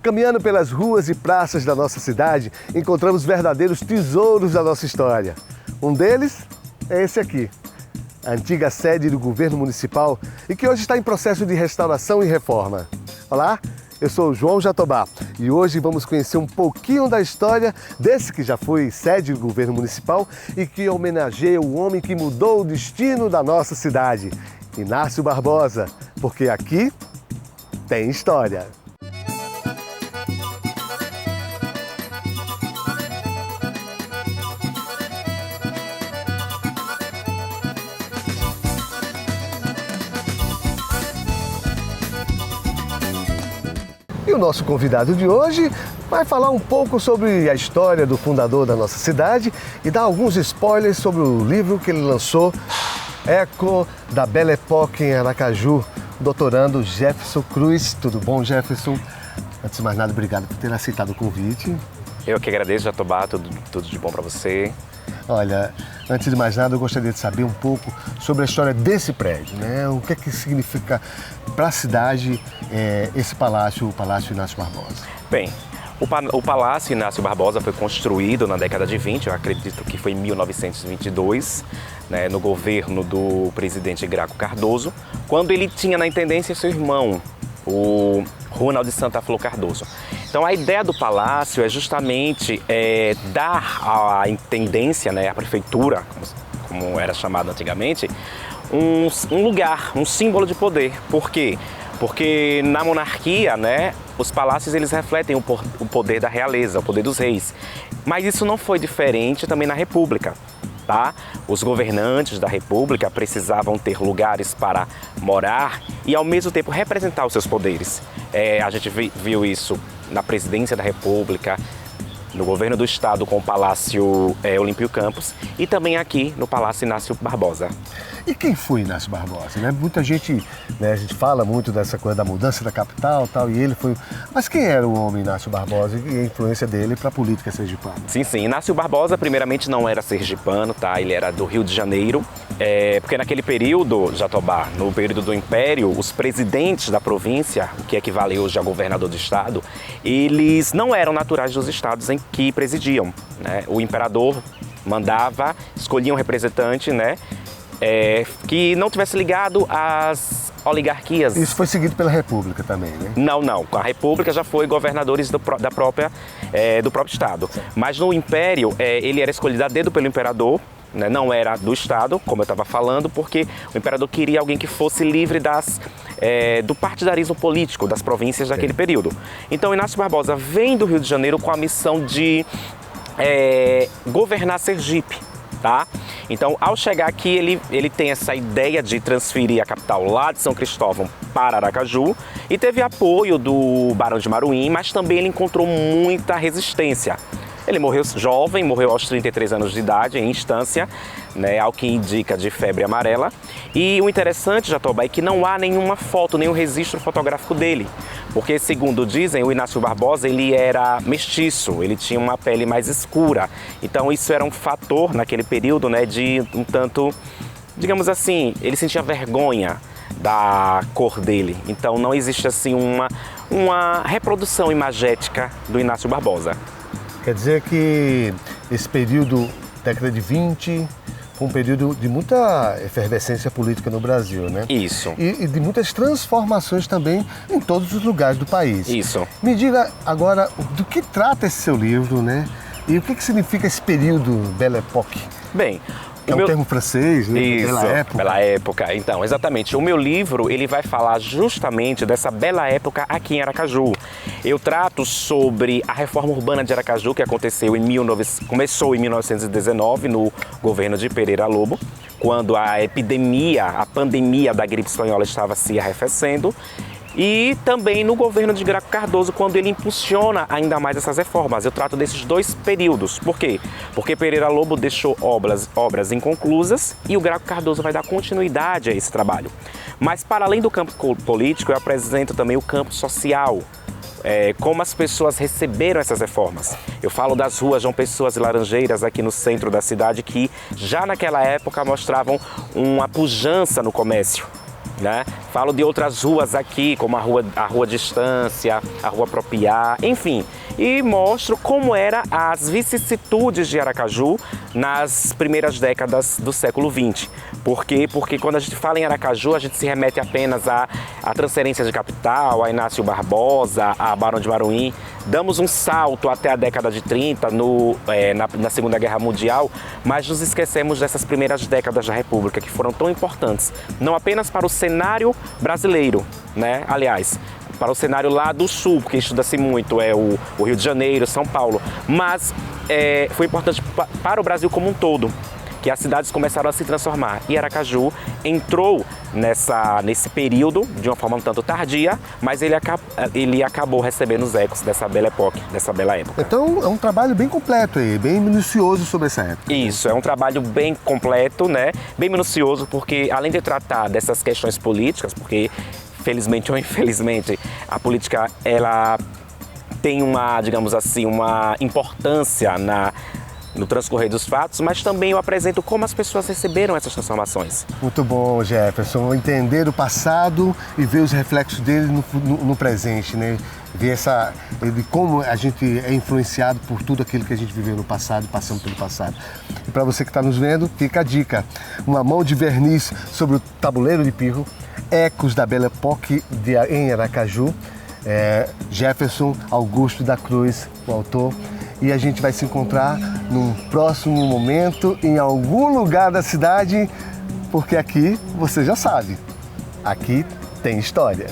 Caminhando pelas ruas e praças da nossa cidade, encontramos verdadeiros tesouros da nossa história. Um deles é esse aqui, a antiga sede do governo municipal e que hoje está em processo de restauração e reforma. Olá, eu sou o João Jatobá e hoje vamos conhecer um pouquinho da história desse que já foi sede do governo municipal e que homenageia o homem que mudou o destino da nossa cidade, Inácio Barbosa, porque aqui tem história. E o nosso convidado de hoje vai falar um pouco sobre a história do fundador da nossa cidade e dar alguns spoilers sobre o livro que ele lançou, Eco da Belle Époque em Aracaju, doutorando Jefferson Cruz. Tudo bom, Jefferson? Antes de mais nada, obrigado por ter aceitado o convite. Eu que agradeço, Jatobá, tudo de bom para você. Olha, antes de mais nada, eu gostaria de saber um pouco sobre a história desse prédio, né? O que é que significa para a cidade esse palácio, o Palácio Inácio Barbosa? Bem, o Palácio Inácio Barbosa foi construído na década de 20, eu acredito que foi em 1922, né, no governo do presidente Graco Cardoso, quando ele tinha na intendência seu irmão, o Ronald de Santa Flor Cardoso. Então a ideia do palácio é justamente dar à intendência, né, à prefeitura, como era chamado antigamente, um lugar, um símbolo de poder. Por quê? Porque na monarquia, né, os palácios eles refletem o poder da realeza, o poder dos reis. Mas isso não foi diferente também na República. Tá? Os governantes da República precisavam ter lugares para morar e ao mesmo tempo representar os seus poderes. A gente viu isso na presidência da República, no governo do estado com o Palácio Olímpio Campos e também aqui no Palácio Inácio Barbosa. E quem foi Inácio Barbosa? Né? Muita gente, né, a gente fala muito dessa coisa da mudança da capital tal, e ele foi... Mas quem era o homem Inácio Barbosa e a influência dele para a política sergipana? Sim. Inácio Barbosa, primeiramente, não era sergipano, tá? Ele era do Rio de Janeiro. Porque naquele período, Jatobá, no período do Império, os presidentes da província, o que equivale hoje a governador do estado, eles não eram naturais dos estados em que presidiam, né? O imperador mandava, escolhia um representante, né, que não tivesse ligado às oligarquias. Isso foi seguido pela República também, né? Não. Com a República já foi governadores do próprio estado. Mas no Império, ele era escolhido a dedo pelo imperador, né? Não era do estado, como eu estava falando, porque o imperador queria alguém que fosse livre do partidarismo político das províncias daquele período. Então, Inácio Barbosa vem do Rio de Janeiro com a missão de governar Sergipe. Tá? Então, ao chegar aqui, ele tem essa ideia de transferir a capital lá de São Cristóvão para Aracaju e teve apoio do Barão de Maruim, mas também ele encontrou muita resistência. Ele morreu jovem, morreu aos 33 anos de idade, em instância, né, ao que indica de febre amarela. E o interessante, Jatobá, é que não há nenhuma foto, nenhum registro fotográfico dele. Porque, segundo dizem, o Inácio Barbosa ele era mestiço, ele tinha uma pele mais escura. Então isso era um fator naquele período, né, de um tanto, digamos assim, ele sentia vergonha da cor dele. Então não existe assim uma reprodução imagética do Inácio Barbosa. Quer dizer que esse período, década de 20, foi um período de muita efervescência política no Brasil, né? Isso. E de muitas transformações também em todos os lugares do país. Isso. Me diga agora do que trata esse seu livro, né? E o que significa esse período Belle Époque? Bem, é um termo francês, né? Isso, Bela Época. Bela Época. Então, exatamente. O meu livro, ele vai falar justamente dessa bela época aqui em Aracaju. Eu trato sobre a reforma urbana de Aracaju, que começou em 1919, no governo de Pereira Lobo, quando a pandemia da gripe espanhola estava se arrefecendo. E também no governo de Graco Cardoso, quando ele impulsiona ainda mais essas reformas. Eu trato desses dois períodos. Por quê? Porque Pereira Lobo deixou obras inconclusas e o Graco Cardoso vai dar continuidade a esse trabalho. Mas, para além do campo político, eu apresento também o campo social. Como as pessoas receberam essas reformas. Eu falo das ruas João Pessoa e Laranjeiras aqui no centro da cidade, que já naquela época mostravam uma pujança no comércio, né? Falo de outras ruas aqui, como a Rua Distância, a Rua Propiá, enfim. E mostro como eram as vicissitudes de Aracaju nas primeiras décadas do século XX. Por quê? Porque quando a gente fala em Aracaju, a gente se remete apenas à transferência de capital, a Inácio Barbosa, a Barão de Maruim. Damos um salto até a década de 30, na Segunda Guerra Mundial, mas nos esquecemos dessas primeiras décadas da República, que foram tão importantes, não apenas para o cenário brasileiro, né? Aliás, para o cenário lá do Sul, porque estuda-se muito, o Rio de Janeiro, São Paulo, mas foi importante para o Brasil como um todo, que as cidades começaram a se transformar. E Aracaju entrou nesse período de uma forma um tanto tardia, mas ele acabou recebendo os ecos dessa bela época. Então é um trabalho bem completo aí, bem minucioso sobre essa época. Isso, é um trabalho bem completo, né? Bem minucioso, porque além de tratar dessas questões políticas, porque felizmente ou infelizmente a política ela tem digamos assim, uma importância no transcorrer dos fatos, mas também eu apresento como as pessoas receberam essas transformações. Muito bom, Jefferson. Entender o passado e ver os reflexos dele no presente, né? Ver como a gente é influenciado por tudo aquilo que a gente viveu no passado, passando pelo passado. E para você que está nos vendo, fica a dica. Uma mão de verniz sobre o tabuleiro de pirro, ecos da Belle Époque em Aracaju. Jefferson Augusto da Cruz, o autor. E a gente vai se encontrar num próximo momento, em algum lugar da cidade, porque aqui, você já sabe, aqui tem história.